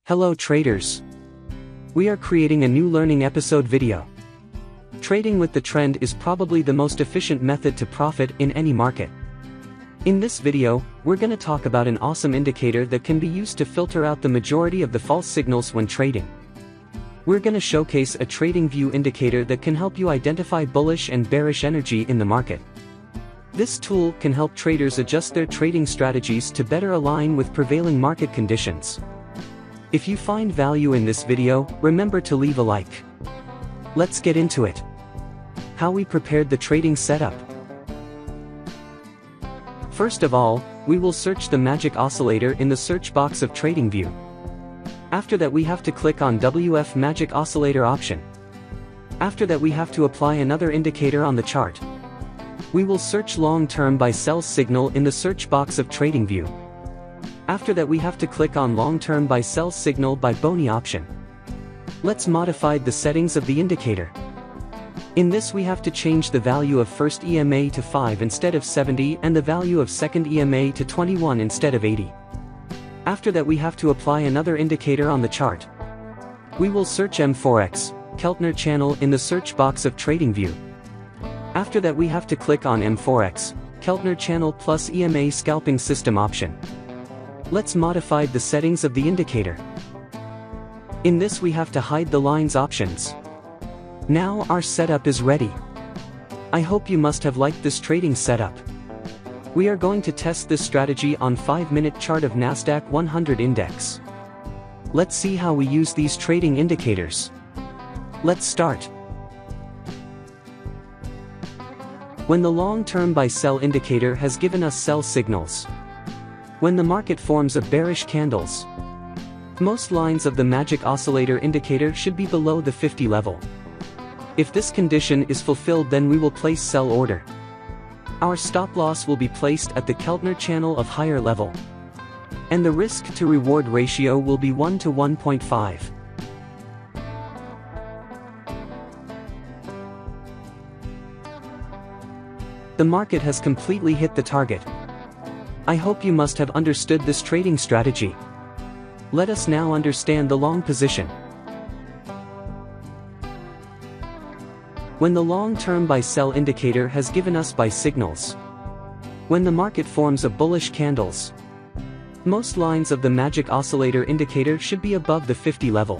Hello traders. We are creating a new learning episode video. Trading with the trend is probably the most efficient method to profit in any market. In this video, we're going to talk about an awesome indicator that can be used to filter out the majority of the false signals when trading. We're going to showcase a TradingView indicator that can help you identify bullish and bearish energy in the market. This tool can help traders adjust their trading strategies to better align with prevailing market conditions. If you find value in this video, remember to leave a like. Let's get into it. How we prepared the trading setup. First of all, we will search the magic oscillator in the search box of TradingView. After that we have to click on WF Magic Oscillator option. After that we have to apply another indicator on the chart. We will search long-term buy sell signal in the search box of TradingView. After that we have to click on long-term buy sell signal by Boni option. Let's modify the settings of the indicator. In this we have to change the value of first EMA to 5 instead of 70 and the value of second EMA to 21 instead of 80. After that we have to apply another indicator on the chart. We will search M4X, Keltner channel in the search box of TradingView. After that we have to click on M4X, Keltner channel plus EMA scalping system option. Let's modify the settings of the indicator. In this we have to hide the lines options. Now our setup is ready. I hope you must have liked this trading setup. We are going to test this strategy on 5-minute chart of Nasdaq 100 index. Let's see how we use these trading indicators. Let's start. When the long-term buy-sell indicator has given us sell signals. When the market forms a bearish candles. Most lines of the magic oscillator indicator should be below the 50 level. If this condition is fulfilled, then we will place sell order. Our stop loss will be placed at the Keltner channel of higher level. And the risk to reward ratio will be 1 to 1.5. The market has completely hit the target. I hope you must have understood this trading strategy. Let us now understand the long position. When the long-term buy-sell indicator has given us buy signals. When the market forms a bullish candles. Most lines of the magic oscillator indicator should be above the 50 level.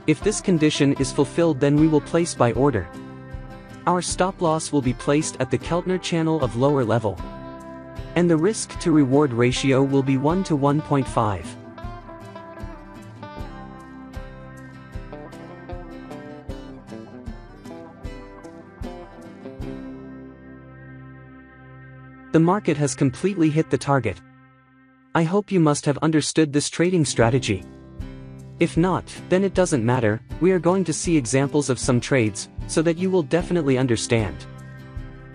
If this condition is fulfilled, then we will place buy order. Our stop loss will be placed at the Keltner channel of lower level. And the risk to reward ratio will be 1 to 1.5. The market has completely hit the target. I hope you must have understood this trading strategy. If not, then it doesn't matter, we are going to see examples of some trades, so that you will definitely understand.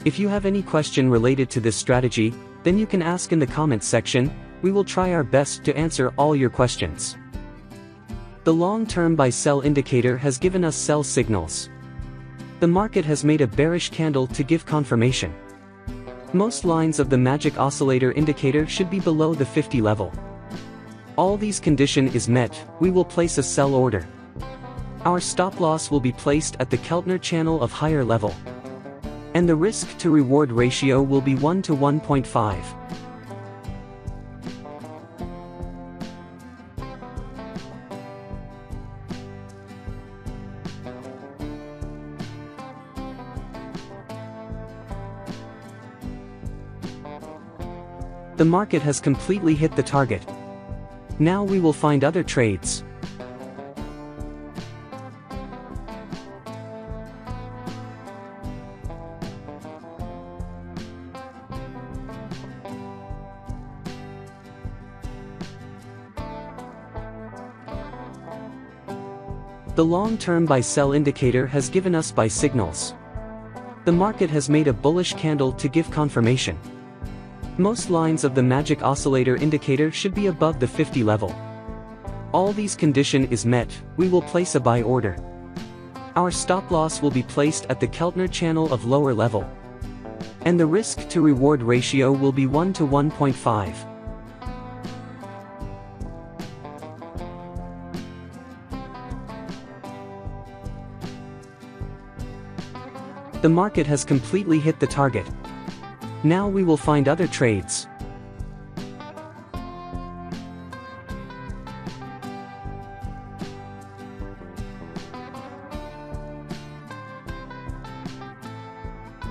If you have any question related to this strategy, then you can ask in the comments section, we will try our best to answer all your questions. The long-term buy-sell indicator has given us sell signals. The market has made a bearish candle to give confirmation. Most lines of the magic oscillator indicator should be below the 50 level. All these condition is met, we will place a sell order. Our stop loss will be placed at the Keltner channel of higher level. And the risk to reward ratio will be 1 to 1.5. The market has completely hit the target. Now we will find other trades. The long-term buy-sell indicator has given us buy signals. The market has made a bullish candle to give confirmation. Most lines of the magic oscillator indicator should be above the 50 level. All these condition is met, we will place a buy order. Our stop loss will be placed at the Keltner channel of lower level. And the risk to reward ratio will be 1 to 1.5. The market has completely hit the target. Now we will find other trades.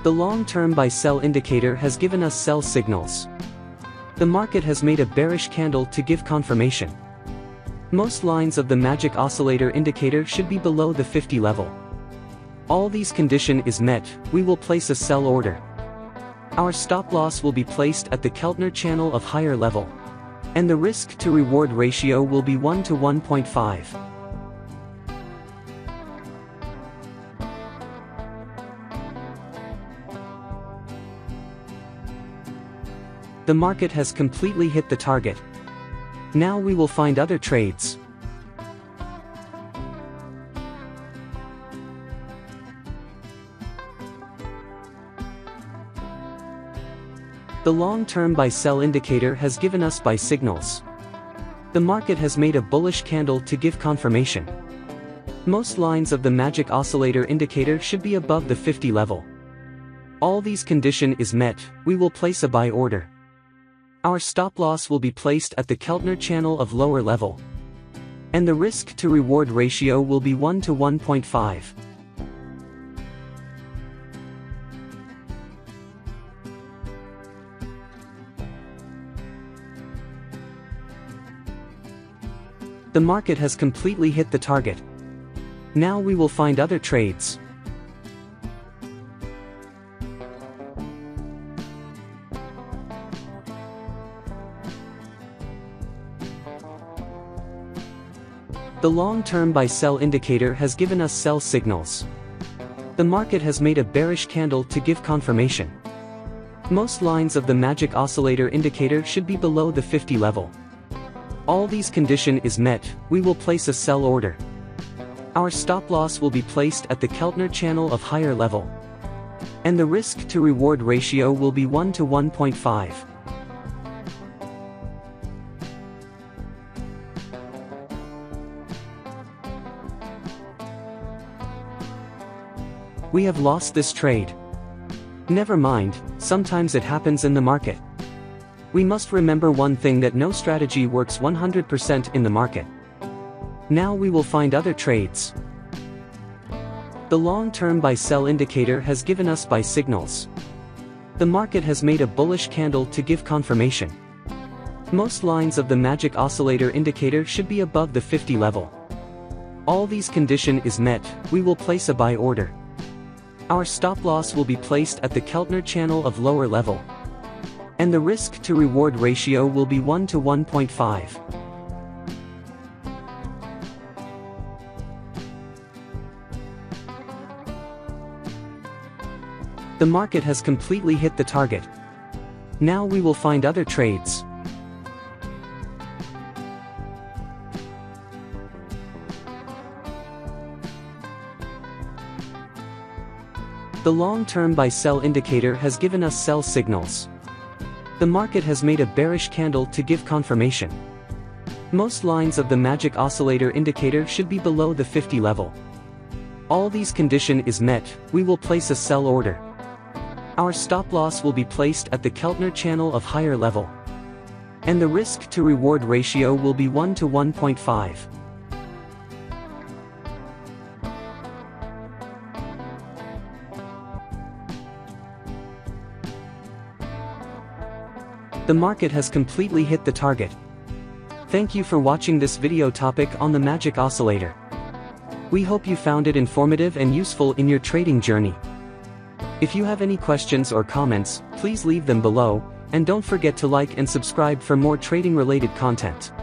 The long-term buy-sell indicator has given us sell signals. The market has made a bearish candle to give confirmation. Most lines of the magic oscillator indicator should be below the 50 level. All these condition is met, we will place a sell order. Our stop loss will be placed at the Keltner channel of higher level. And the risk to reward ratio will be 1 to 1.5. The market has completely hit the target. Now we will find other trades. The long-term buy-sell indicator has given us buy signals. The market has made a bullish candle to give confirmation. Most lines of the magic oscillator indicator should be above the 50 level. All these condition is met, we will place a buy order. Our stop loss will be placed at the Keltner channel of lower level. And the risk to reward ratio will be 1 to 1.5. The market has completely hit the target. Now we will find other trades. The long-term buy-sell indicator has given us sell signals. The market has made a bearish candle to give confirmation. Most lines of the magic oscillator indicator should be below the 50 level. All these condition is met, we will place a sell order. Our stop loss will be placed at the Keltner channel of higher level. And the risk to reward ratio will be 1 to 1.5. We have lost this trade. Never mind, sometimes it happens in the market. We must remember one thing, that no strategy works 100% in the market. Now we will find other trades. The long-term buy-sell indicator has given us buy signals. The market has made a bullish candle to give confirmation. Most lines of the magic oscillator indicator should be above the 50 level. All these condition is met, we will place a buy order. Our stop loss will be placed at the Keltner channel of lower level. And the risk to reward ratio will be 1 to 1.5. The market has completely hit the target. Now we will find other trades. The long-term buy-sell indicator has given us sell signals. The market has made a bearish candle to give confirmation. Most lines of the magic oscillator indicator should be below the 50 level. All these condition is met, we will place a sell order. Our stop loss will be placed at the Keltner channel of higher level. And the risk to reward ratio will be 1 to 1.5. The market has completely hit the target. Thank you for watching this video topic on the magic oscillator. We hope you found it informative and useful in your trading journey. If you have any questions or comments, please leave them below, and don't forget to like and subscribe for more trading related content.